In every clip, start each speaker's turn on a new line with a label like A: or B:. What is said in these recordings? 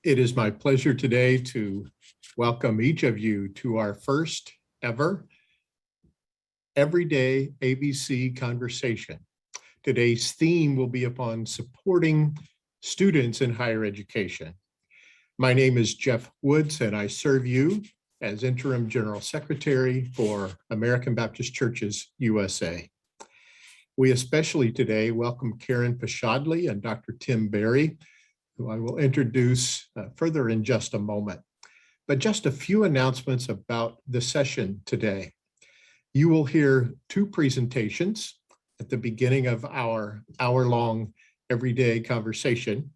A: It is my pleasure today to welcome each of you to our first ever Everyday ABC conversation. Today's theme will be upon supporting students in higher education. My name is Jeff Woods, and I serve you as Interim General Secretary for American Baptist Churches USA. We especially today welcome Karen Pashadley and Dr. Tim Berry, who I will introduce further in just a moment. But just a few announcements about the session today. You will hear two presentations at the beginning of our hour-long everyday conversation,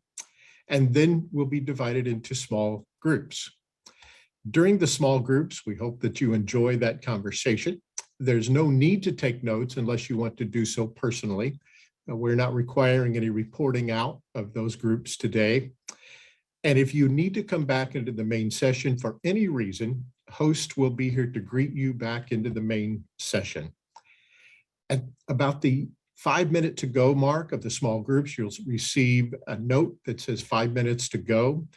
A: and then we'll be divided into small groups. During the small groups, we hope that you enjoy that conversation. There's no need to take notes unless you want to do so personally. We're not requiring any reporting out of those groups today. And if you need to come back into the main session for any reason, host will be here to greet you back into the main session. At about the 5 minute to go mark of the small groups, you'll receive a note that says 5 minutes to go.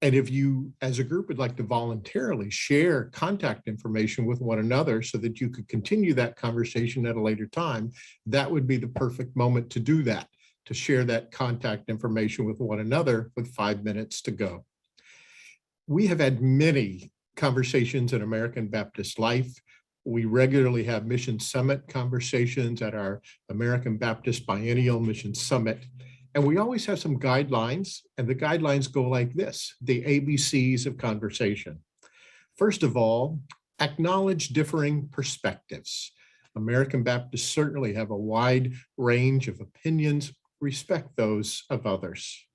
A: And if you, as a group, would like to voluntarily share contact information with one another so that you could continue that conversation at a later time, that would be the perfect moment to do that, to share that contact information with one another with 5 minutes to go. We have had many conversations in American Baptist life. We regularly have Mission Summit conversations at our American Baptist Biennial Mission Summit. And we always have some guidelines, and the guidelines go like this, the ABCs of conversation. First of all, acknowledge differing perspectives. American Baptists certainly have a wide range of opinions. Respect those of others.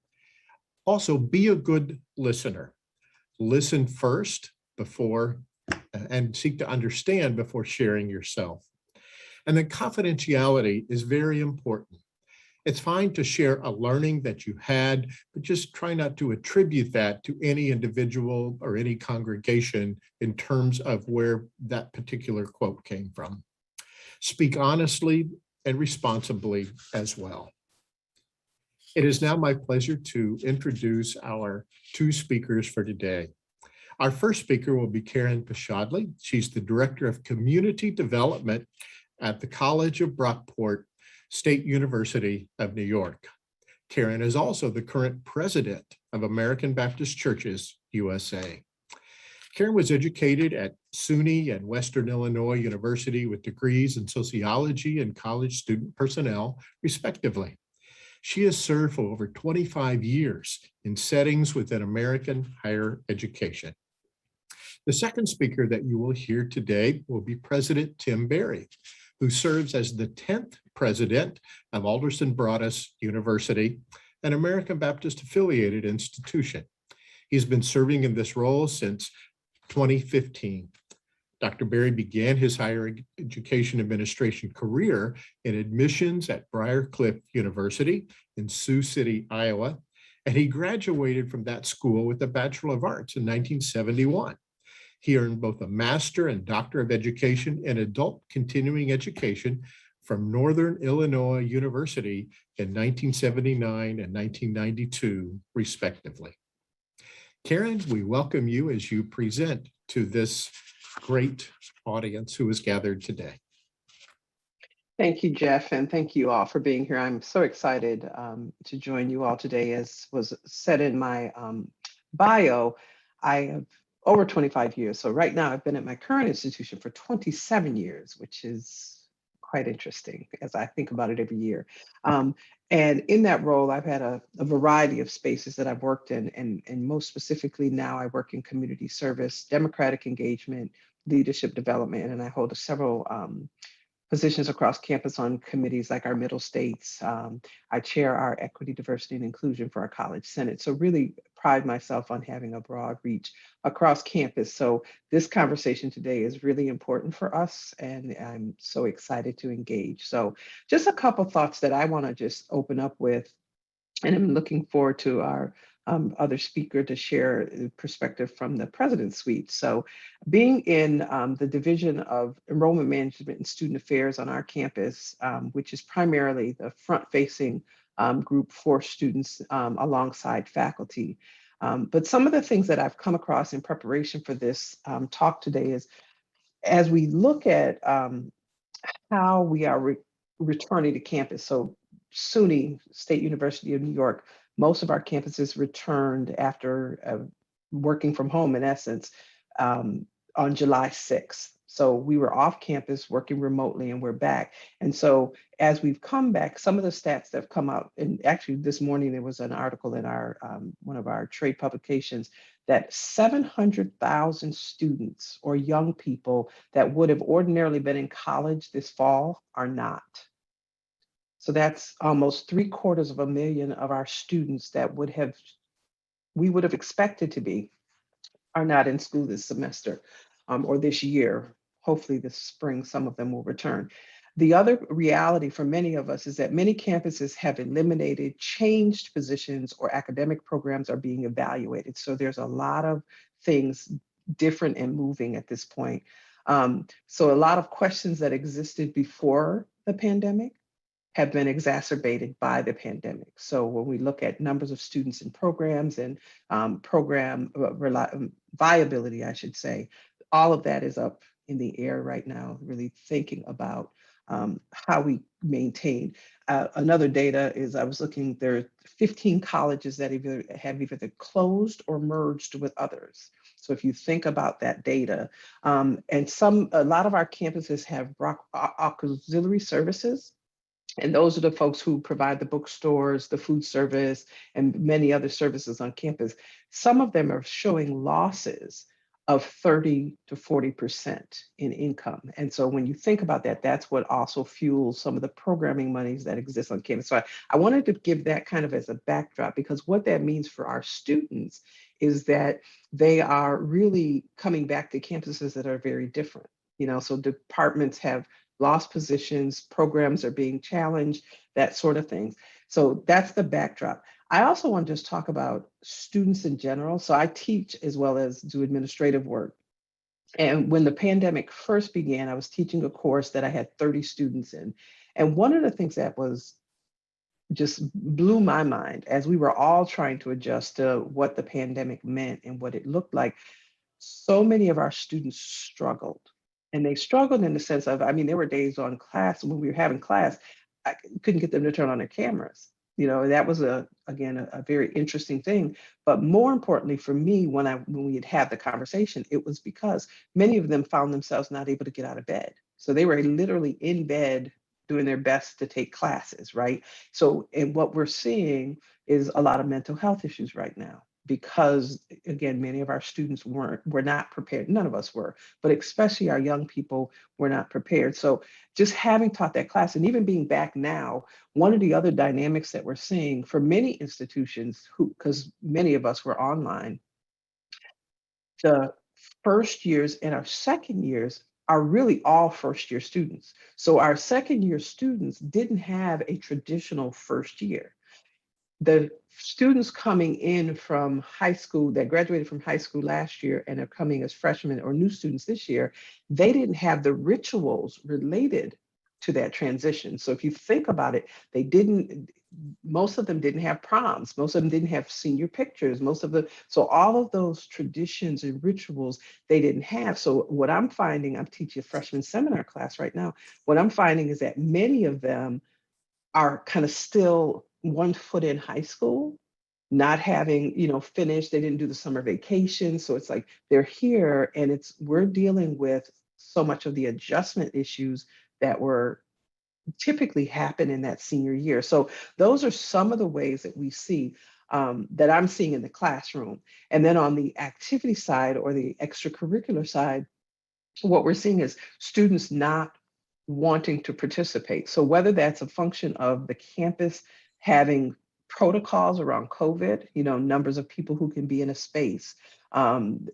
A: Also, be a good listener. Listen first before and seek to understand before sharing yourself. And then confidentiality is very important. It's fine to share a learning that you had, but just try not to attribute that to any individual or any congregation in terms of where that particular quote came from. Speak honestly and responsibly as well. It is now my pleasure to introduce our two speakers for today. Our first speaker will be Karen Pashadley. She's the Director of Community Development at the College of Brockport State University of New York. Karen is also the current president of American Baptist Churches USA. Karen was educated at SUNY and Western Illinois University with degrees in sociology and college student personnel, respectively. She has served for over 25 years in settings within American higher education. The second speaker that you will hear today will be President Tim Berry, who serves as the 10th president of Alderson Broaddus University, an American Baptist affiliated institution. He's been serving in this role since 2015. Dr. Berry began his higher education administration career in admissions at Briarcliff University in Sioux City, Iowa, and he graduated from that school with a Bachelor of Arts in 1971. He earned both a Master and Doctor of Education in Adult Continuing Education from Northern Illinois University in 1979 and 1992, respectively. Karen, we welcome you as you present to this great audience who is gathered today.
B: Thank you, Jeff, and thank you all for being here. I'm so excited to join you all today. As was said in my bio, I have over 25 years. So right now I've been at my current institution for 27 years, which is quite interesting as I think about it every year. And in that role, I've had a variety of spaces that I've worked in, and most specifically now I work in community service, democratic engagement, leadership development, and I hold several positions across campus on committees like our Middle States. I chair our Equity, Diversity, and Inclusion for our College Senate. So really pride myself on having a broad reach across campus. So this conversation today is really important for us, and I'm so excited to engage. So just a couple thoughts that I want to just open up with, and I'm looking forward to our other speaker to share perspective from the President's Suite. So being in the Division of Enrollment Management and Student Affairs on our campus, which is primarily the front-facing group for students alongside faculty, But some of the things that I've come across in preparation for this talk today is as we look at how we are returning to campus. So SUNY, State University of New York, most of our campuses returned after working from home in essence on July 6th. So we were off campus working remotely and we're back. And so as we've come back, some of the stats that have come out, and actually this morning there was an article in our one of our trade publications that 700,000 students or young people that would have ordinarily been in college this fall are not. So that's almost 750,000 of our students that we would have expected to be are not in school this semester or this year. Hopefully this spring, some of them will return. The other reality for many of us is that many campuses have eliminated, changed positions, or academic programs are being evaluated. So there's a lot of things different and moving at this point. So a lot of questions that existed before the pandemic have been exacerbated by the pandemic. So when we look at numbers of students in programs and program viability, I should say, all of that is up in the air right now, really thinking about how we maintain. Another data is I was looking, there are 15 colleges that have either closed or merged with others. So if you think about that data, and a lot of our campuses have auxiliary services. And those are the folks who provide the bookstores, the food service, and many other services on campus. Some of them are showing losses of 30 to 40% in income. And so when you think about that, that's what also fuels some of the programming monies that exist on campus. So I wanted to give that kind of as a backdrop, because what that means for our students is that they are really coming back to campuses that are very different. So departments have lost positions, programs are being challenged, that sort of thing. So that's the backdrop. I also want to just talk about students in general. So I teach as well as do administrative work. And when the pandemic first began, I was teaching a course that I had 30 students in. And one of the things that was just blew my mind as we were all trying to adjust to what the pandemic meant and what it looked like, so many of our students struggled. And they struggled in the sense of, there were days on class when we were having class, I couldn't get them to turn on their cameras. That was again a very interesting thing. But more importantly for me, when we had the conversation, it was because many of them found themselves not able to get out of bed. So they were literally in bed doing their best to take classes, right? So, and what we're seeing is a lot of mental health issues right now, because again, many of our students were not prepared. None of us were, but especially our young people were not prepared. So just having taught that class and even being back now, one of the other dynamics that we're seeing for many institutions because many of us were online, the first years and our second years are really all first year students. So our second year students didn't have a traditional first year. The students coming in from high school that graduated from high school last year and are coming as freshmen or new students this year, they didn't have the rituals related to that transition. So if you think about it, most of them didn't have proms, most of them didn't have senior pictures, so all of those traditions and rituals they didn't have. So what I'm finding, I'm teaching a freshman seminar class right now, what I'm finding is that many of them are kind of still one foot in high school, not having, finished, they didn't do the summer vacation. So it's like they're here and we're dealing with so much of the adjustment issues that were typically happen in that senior year. So those are some of the ways that we see that I'm seeing in the classroom. And then on the activity side or the extracurricular side, what we're seeing is students not wanting to participate. So whether that's a function of the campus having protocols around COVID, numbers of people who can be in a space,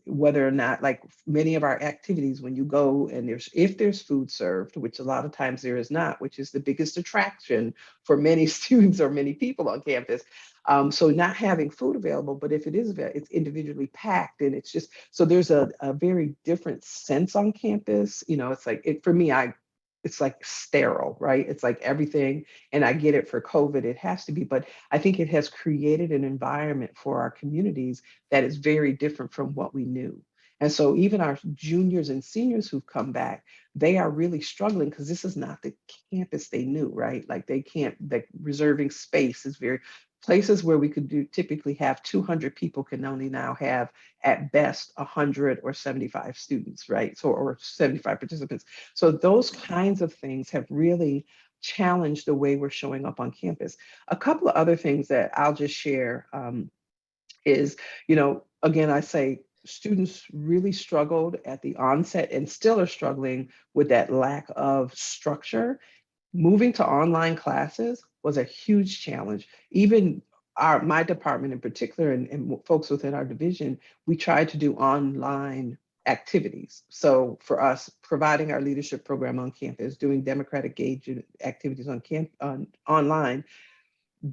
B: whether or not, like many of our activities, when you go and if there's food served, which a lot of times there is not, which is the biggest attraction for many students or many people on campus. So not having food available, but if it is available, it's individually packed, and it's just, so there's a very different sense on campus. It's like, for me, it's like sterile, right? It's like everything, and I get it for COVID, it has to be, but I think it has created an environment for our communities that is very different from what we knew. And so even our juniors and seniors who've come back, they are really struggling because this is not the campus they knew, right? Like they can't, like reserving space is very, places where we could do typically have 200 people can only now have at best 100 or 75 students, right? So, or 75 participants. So those kinds of things have really challenged the way we're showing up on campus. A couple of other things that I'll just share is, again, I say students really struggled at the onset and still are struggling with that lack of structure. Moving to online classes was a huge challenge. Even my department in particular, and folks within our division, we tried to do online activities. So for us, providing our leadership program on campus, doing democratic engagement activities on online,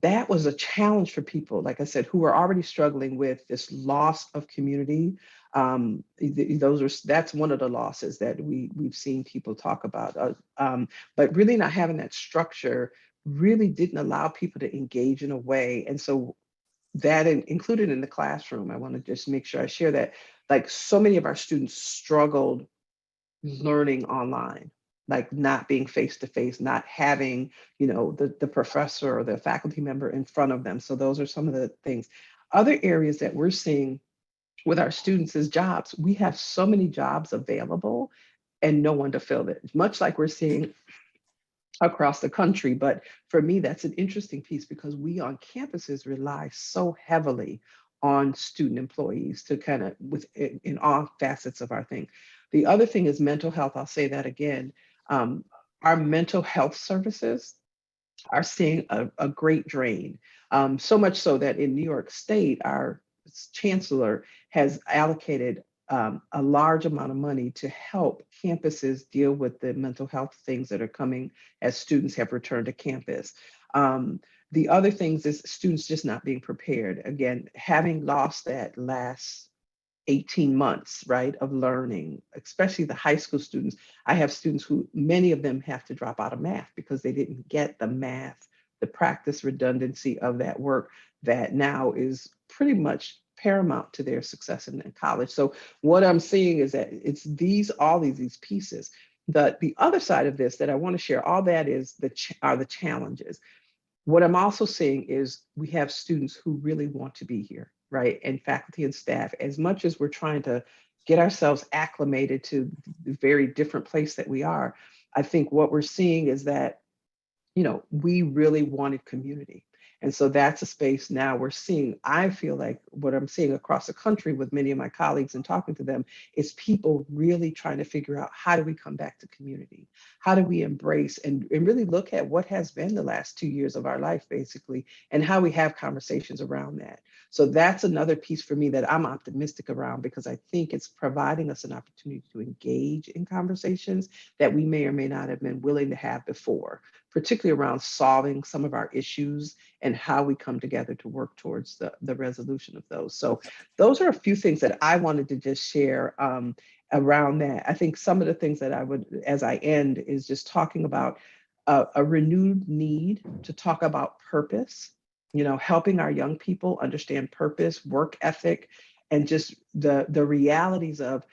B: that was a challenge for people, like I said, who were already struggling with this loss of community. That's one of the losses that we've seen people talk about. But really not having that structure really didn't allow people to engage in a way. And so that included in the classroom, I want to just make sure I share that. Like so many of our students struggled learning online, like not being face to face, not having, the professor or the faculty member in front of them. So those are some of the things. Other areas that we're seeing with our students is jobs. We have so many jobs available and no one to fill it, much like we're seeing across the country. But for me, that's an interesting piece because we on campuses rely so heavily on student employees to kind of in all facets of our thing. The other thing is mental health. I'll say that again. Um, our mental health services are seeing a great drain. So much so that in New York State, our chancellor has allocated a large amount of money to help campuses deal with the mental health things that are coming as students have returned to campus. The other things is students just not being prepared. Again, having lost that last 18 months, right, of learning, especially the high school students. I have students who, many of them have to drop out of math because they didn't get the math, the practice redundancy of that work that now is pretty much paramount to their success in college. So what I'm seeing is that it's all these pieces. The other side of this that I want to share, all that is are the challenges. What I'm also seeing is we have students who really want to be here, right? And faculty and staff, as much as we're trying to get ourselves acclimated to the very different place that we are, I think what we're seeing is that we really wanted community. And so that's a space now we're seeing. I feel like what I'm seeing across the country with many of my colleagues and talking to them is people really trying to figure out how do we come back to community? How do we embrace and really look at what has been the last 2 years of our life, basically, and how we have conversations around that. So that's another piece for me that I'm optimistic around because I think it's providing us an opportunity to engage in conversations that we may or may not have been willing to have before, particularly around solving some of our issues and how we come together to work towards the resolution of those. So those are a few things that I wanted to just share around that. I think some of the things that I would, as I end, is just talking about a renewed need to talk about purpose, helping our young people understand purpose, work ethic, and just the realities of,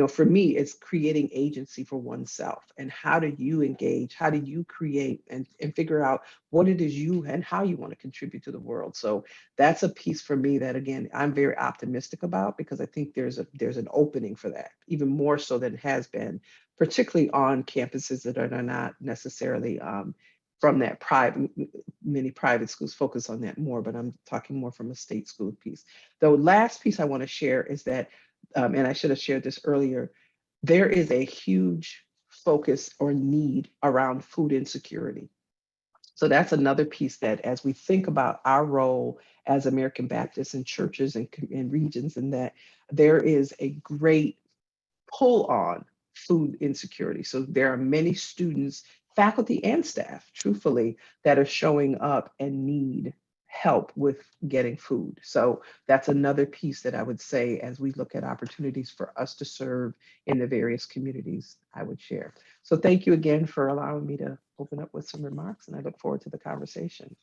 B: for me, it's creating agency for oneself. And how do you engage? How do you create and figure out what it is you and how you want to contribute to the world? So that's a piece for me that, again, I'm very optimistic about because I think there's an opening for that, even more so than it has been, particularly on campuses that are not necessarily from that private. Many private schools focus on that more, but I'm talking more from a state school piece. The last piece I want to share is that, and I should have shared this earlier, there is a huge focus or need around food insecurity. So that's another piece that as we think about our role as American Baptists in churches and regions, and that there is a great pull on food insecurity. So there are many students, faculty and staff, truthfully, that are showing up and need help with getting food. So that's another piece that I would say as we look at opportunities for us to serve in the various communities I would share. So thank you again for allowing me to open up with some remarks, and I look forward to the conversation.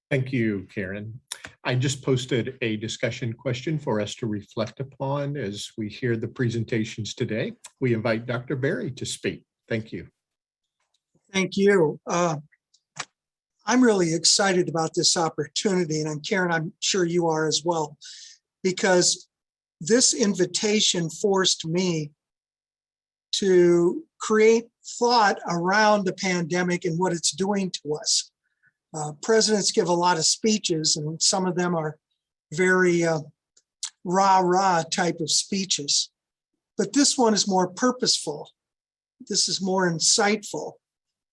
A: Thank you, Karen. I just posted a discussion question for us to reflect upon as we hear the presentations today. We invite Dr. Berry to speak. Thank you.
C: Thank you. I'm really excited about this opportunity, and Karen, I'm sure you are as well, because this invitation forced me to create thought around the pandemic and what it's doing to us. Presidents give a lot of speeches, and some of them are very rah-rah type of speeches. But this one is more purposeful. This is more insightful.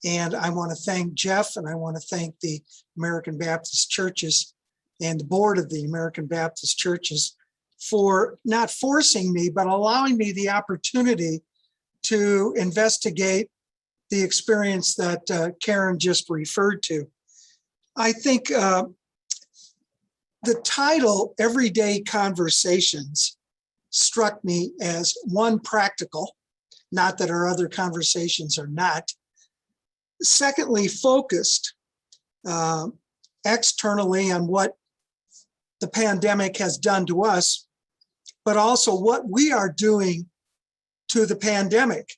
C: And I want to thank Jeff, and I want to thank the American Baptist Churches and the board of the American Baptist Churches for not forcing me, but allowing me the opportunity to investigate the experience that Karen just referred to. I think the title, Everyday Conversations, struck me as one, practical, not that our other conversations are not. Secondly, focused externally on what the pandemic has done to us, but also what we are doing to the pandemic.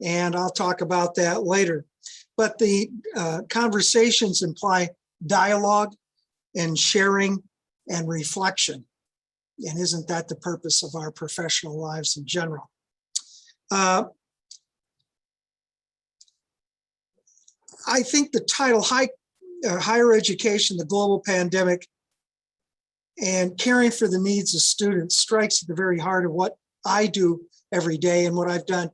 C: And I'll talk about that later. But the conversations imply dialogue and sharing and reflection. And isn't that the purpose of our professional lives in general? I think the title, Higher Education, the Global Pandemic, and Caring for the Needs of Students, strikes at the very heart of what I do every day and what I've done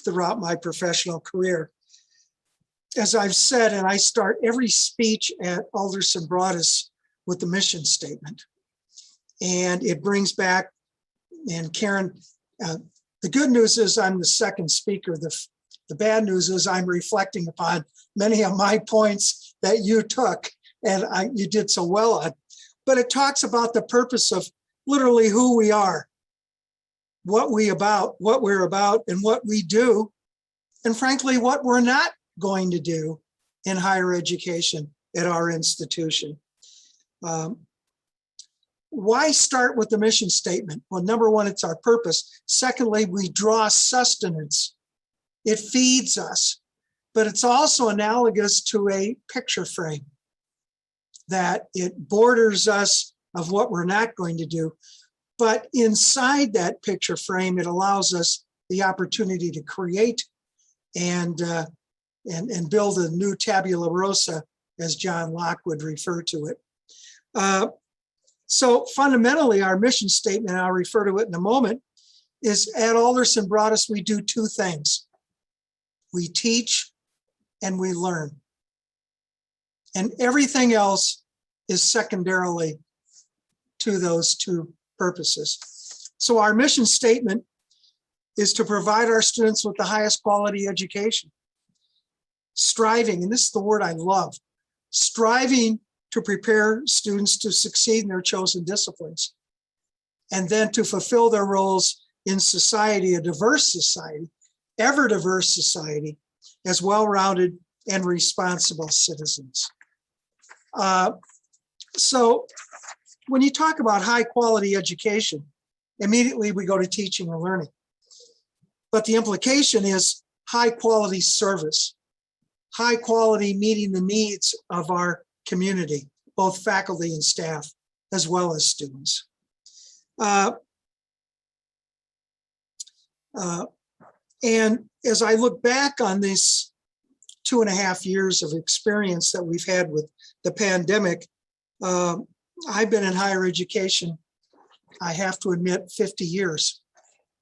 C: throughout my professional career. As I've said, and I start every speech at Alderson Broaddus with the mission statement. And it brings back, and Karen, the good news is I'm the second speaker. The bad news is I'm reflecting upon many of my points that you took and you did so well on. But it talks about the purpose of literally who we are, what we're about, and what we do, and frankly, what we're not going to do in higher education at our institution. Why start with the mission statement? Well, number one, it's our purpose. Secondly, we draw sustenance. It feeds us, but it's also analogous to a picture frame, that it borders us of what we're not going to do. But inside that picture frame, it allows us the opportunity to create and build a new tabula rasa, as John Locke would refer to it. So fundamentally, our mission statement, and I'll refer to it in a moment, is at Alderson Broaddus, we do two things. We teach and we learn. And everything else is secondarily to those two purposes. So our mission statement is to provide our students with the highest quality education. Striving, and this is the word I love, striving to prepare students to succeed in their chosen disciplines, and then to fulfill their roles in society, a diverse society, ever diverse society, as well-rounded and responsible citizens. So when you talk about high quality education, immediately we go to teaching and learning. But the implication is high quality service, high quality meeting the needs of our community, both faculty and staff, as well as students. And as I look back on these 2.5 years of experience that we've had with the pandemic, I've been in higher education, I have to admit, 50 years.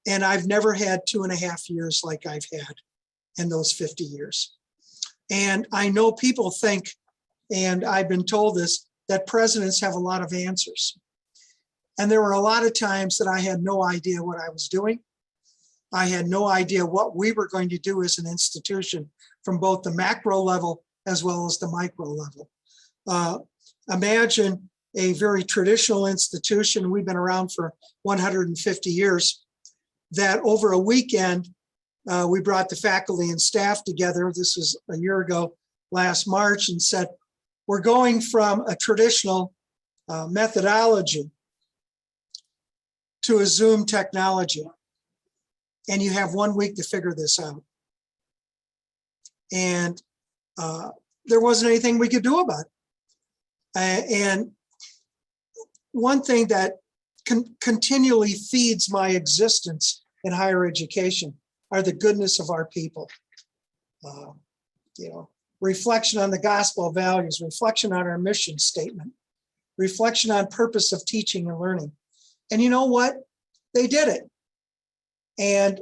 C: And I've never had 2.5 years like I've had in those 50 years. And I know people think, and I've been told this, that presidents have a lot of answers. And there were a lot of times that I had no idea what I was doing. I had no idea what we were going to do as an institution from both the macro level as well as the micro level. Imagine a very traditional institution. We've been around for 150 years. That over a weekend, we brought the faculty and staff together. This was a year ago, last March, and said, we're going from a traditional methodology to a Zoom technology. And you have 1 week to figure this out. And there wasn't anything we could do about it. And one thing that continually feeds my existence in higher education are the goodness of our people. Reflection on the gospel values, reflection on our mission statement, reflection on purpose of teaching and learning. And you know what? They did it. And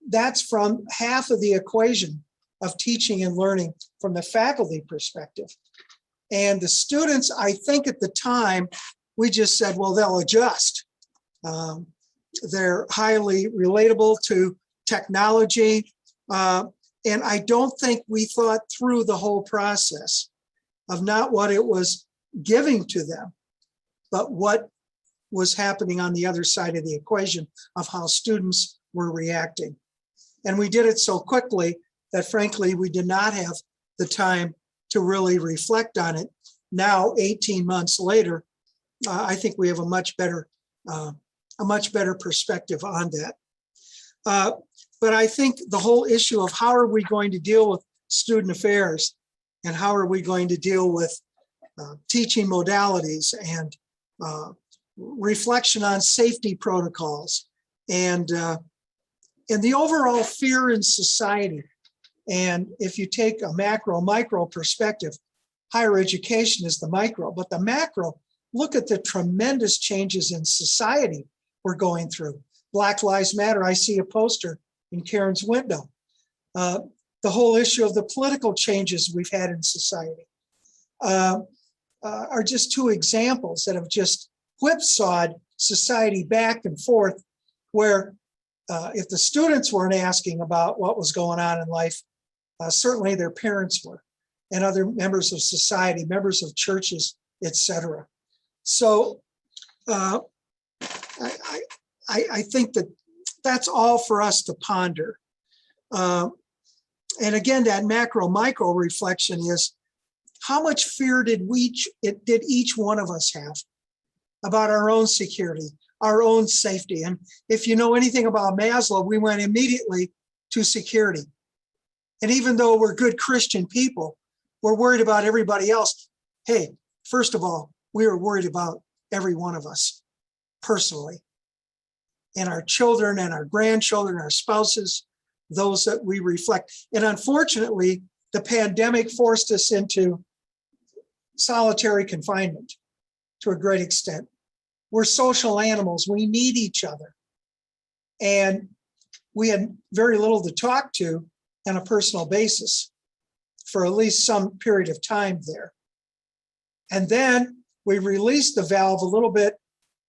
C: that's from half of the equation of teaching and learning from the faculty perspective. And the students, I think at the time, we just said, well, they'll adjust. They're highly relatable to technology. And I don't think we thought through the whole process of not what it was giving to them, but what was happening on the other side of the equation of how students were reacting. And we did it so quickly that frankly, we did not have the time to really reflect on it. Now, 18 months later, I think we have a much better perspective on that. But I think the whole issue of how are we going to deal with student affairs and how are we going to deal with teaching modalities and reflection on safety protocols and the overall fear in society. And if you take a macro, micro perspective, higher education is the micro, but the macro, look at the tremendous changes in society we're going through. Black Lives Matter, I see a poster in Karen's window. The whole issue of the political changes we've had in society are just two examples that have just whipsawed society back and forth, where if the students weren't asking about what was going on in life, certainly their parents were, and other members of society, members of churches, etc. So I think that that's all for us to ponder. And again, that macro micro reflection is how much fear did each one of us have about our own security, our own safety? And if you know anything about Maslow, we went immediately to security. And even though we're good Christian people, we're worried about everybody else. Hey, first of all, we are worried about every one of us personally, and our children and our grandchildren, our spouses, those that we reflect. And unfortunately, the pandemic forced us into solitary confinement to a great extent. We're social animals. We need each other. And we had very little to talk to on a personal basis for at least some period of time there. And then we released the valve a little bit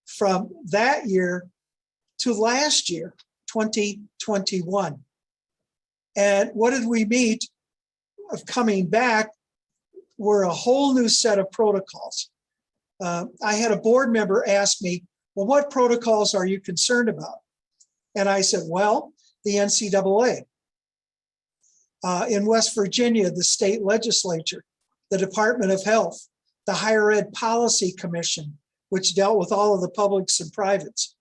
C: from that year to last year, 2021. And what did we meet of coming back were a whole new set of protocols. I had a board member ask me, well, what protocols are you concerned about? And I said, well, the NCAA. In West Virginia, the state legislature, the Department of Health, the Higher Ed Policy Commission, which dealt with all of the publics and privates,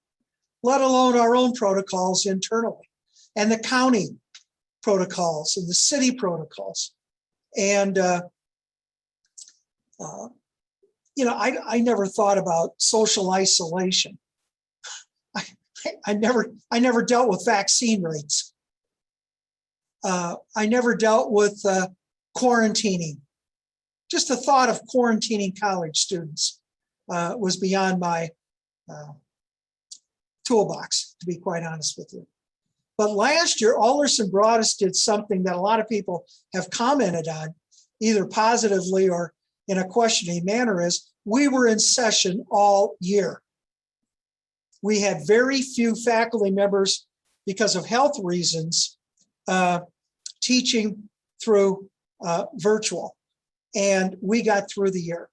C: let alone our own protocols internally, and the county protocols and the city protocols. And, I never thought about social isolation. I never dealt with vaccine rates. I never dealt with quarantining. Just the thought of quarantining college students was beyond my toolbox, to be quite honest with you. But last year, Alderson Broadus did something that a lot of people have commented on, either positively or in a questioning manner, is we were in session all year. We had very few faculty members, because of health reasons, teaching through virtual, and we got through the year.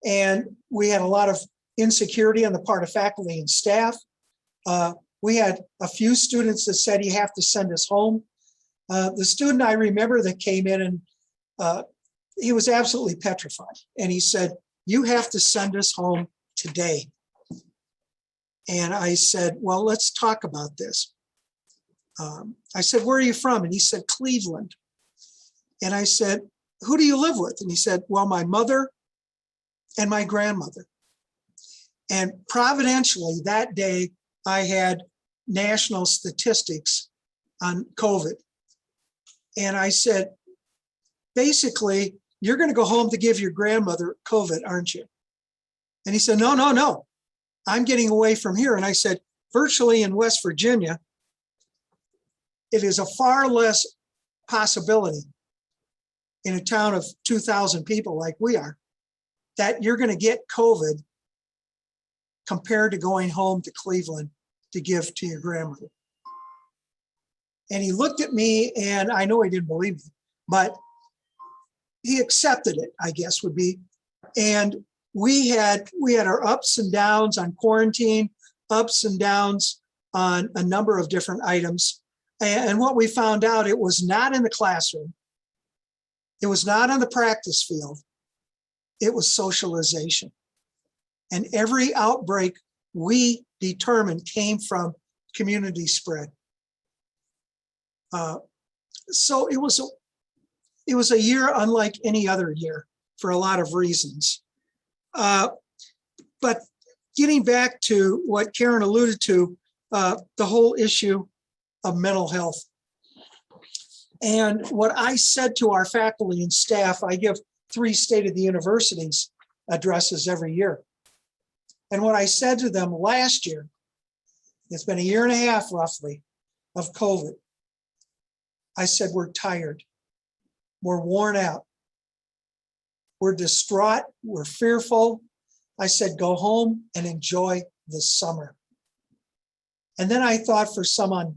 C: And we had a lot of insecurity on the part of faculty and staff. We had a few students that said, you have to send us home. The student I remember that came in and he was absolutely petrified. And he said, you have to send us home today. And I said, well, let's talk about this. I said, where are you from? And he said, Cleveland. And I said, who do you live with? And he said, well, my mother and my grandmother. And providentially that day, I had national statistics on COVID. And I said, basically, you're going to go home to give your grandmother COVID, aren't you? And he said, no, no, no. I'm getting away from here. And I said, virtually in West Virginia, it is a far less possibility in a town of 2,000 people like we are, that you're going to get COVID compared to going home to Cleveland to give to your grandmother. And he looked at me, and I know he didn't believe me, but he accepted it, I guess would be. And we had our ups and downs on quarantine, ups and downs on a number of different items. And what we found out, it was not in the classroom. It was not on the practice field. It was socialization. And every outbreak we determined came from community spread. So it was a year unlike any other year for a lot of reasons. But getting back to what Karen alluded to, the whole issue of mental health. And what I said to our faculty and staff, I give 3 State of the Universities addresses every year. And what I said to them last year, it's been a year and a half roughly of COVID. I said, we're tired. We're worn out. We're distraught. We're fearful. I said, go home and enjoy the summer. And then I thought for some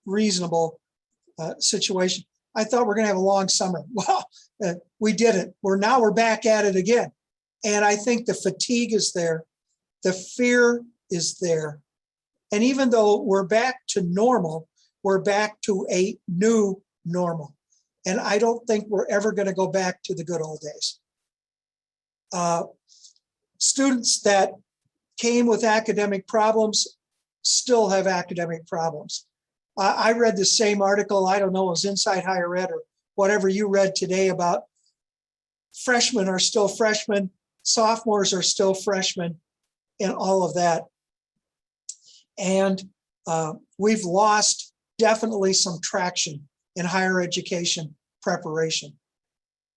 C: unreasonable situation, I thought we're going to have a long summer. Well, we didn't. We're back at it again. And I think the fatigue is there. The fear is there. And even though we're back to normal, we're back to a new normal. And I don't think we're ever going to go back to the good old days. Students that came with academic problems still have academic problems. I read the same article, I don't know, it was Inside Higher Ed or whatever you read today about freshmen are still freshmen, sophomores are still freshmen, and all of that. And we've lost definitely some traction in higher education preparation.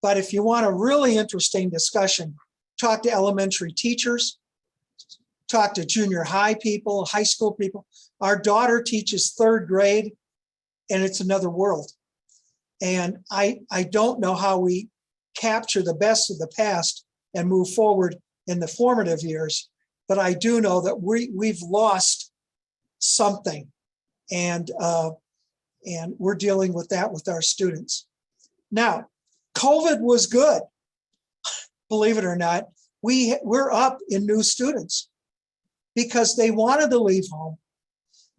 C: But if you want a really interesting discussion, talk to elementary teachers, talk to junior high people, high school people. Our daughter teaches 3rd grade, and it's another world. And I don't know how we capture the best of the past and move forward in the formative years, but I do know that we've lost something, and we're dealing with that with our students. Now, COVID was good, believe it or not. We're up in new students because they wanted to leave home.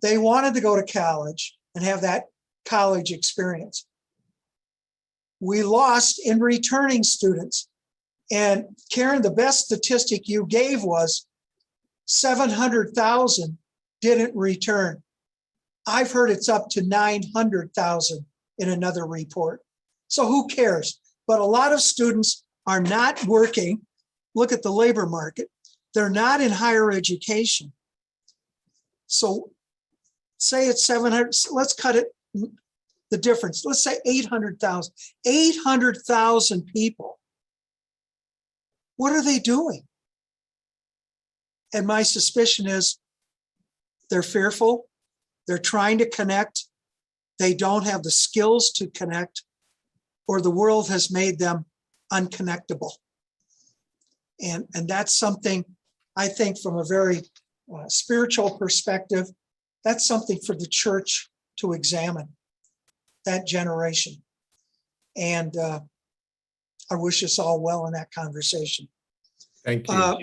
C: They wanted to go to college and have that college experience. We lost in returning students. And Karen, the best statistic you gave was 700,000 didn't return. I've heard it's up to 900,000 in another report. So who cares? But a lot of students are not working. Look at the labor market. They're not in higher education. So say it's 700, let's cut it, the difference. Let's say 800,000. 800,000 people. What are they doing? And my suspicion is they're fearful. They're trying to connect. They don't have the skills to connect, or the world has made them unconnectable. And that's something I think from a very spiritual perspective, that's something for the church to examine, that generation. And I wish us all well in that conversation.
A: Thank you.
C: Uh,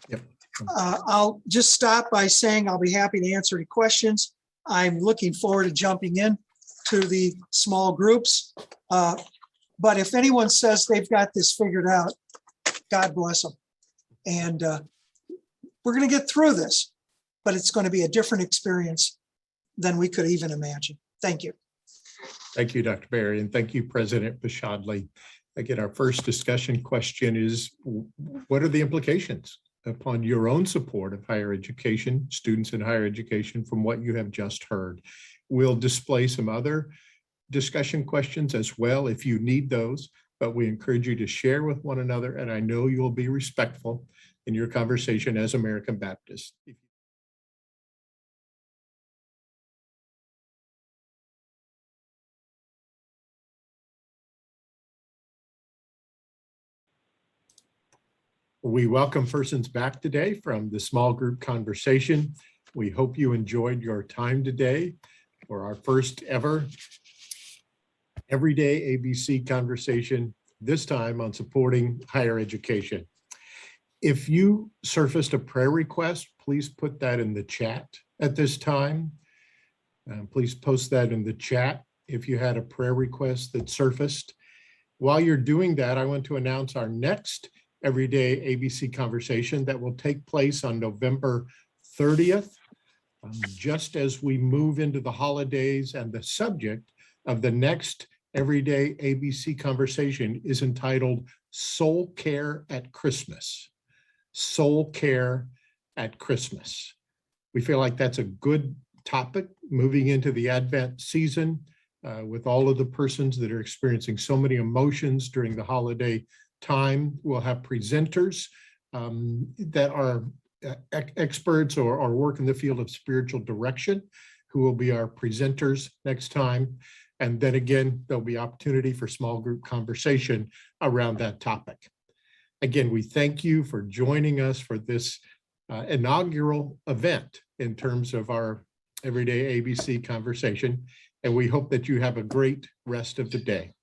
A: Yep.
C: I'll just stop by saying I'll be happy to answer any questions. I'm looking forward to jumping in to the small groups. But if anyone says they've got this figured out, God bless them. And we're going to get through this, but it's going to be a different experience than we could even imagine. Thank you.
A: Thank you, Dr. Barry, and thank you, President Bashadley. Again, our first discussion question is, what are the implications upon your own support of higher education, students in higher education, from what you have just heard? We'll display some other discussion questions as well if you need those, but we encourage you to share with one another, and I know you'll be respectful in your conversation as American Baptists. We welcome persons back today from the small group conversation. We hope you enjoyed your time today for our first ever everyday ABC conversation, this time on supporting higher education. If you surfaced a prayer request, please put that in the chat at this time. Please post that in the chat if you had a prayer request that surfaced. While you're doing that, I want to announce our next everyday ABC conversation that will take place on November 30th, just as we move into the holidays, and the subject of the next everyday ABC conversation is entitled Soul Care at Christmas. Soul Care at Christmas. We feel like that's a good topic moving into the Advent season with all of the persons that are experiencing so many emotions during the holiday time. We'll have presenters that are experts or work in the field of spiritual direction, who will be our presenters next time. And then again, there'll be opportunity for small group conversation around that topic. Again, we thank you for joining us for this inaugural event in terms of our everyday ABC conversation. And we hope that you have a great rest of the day.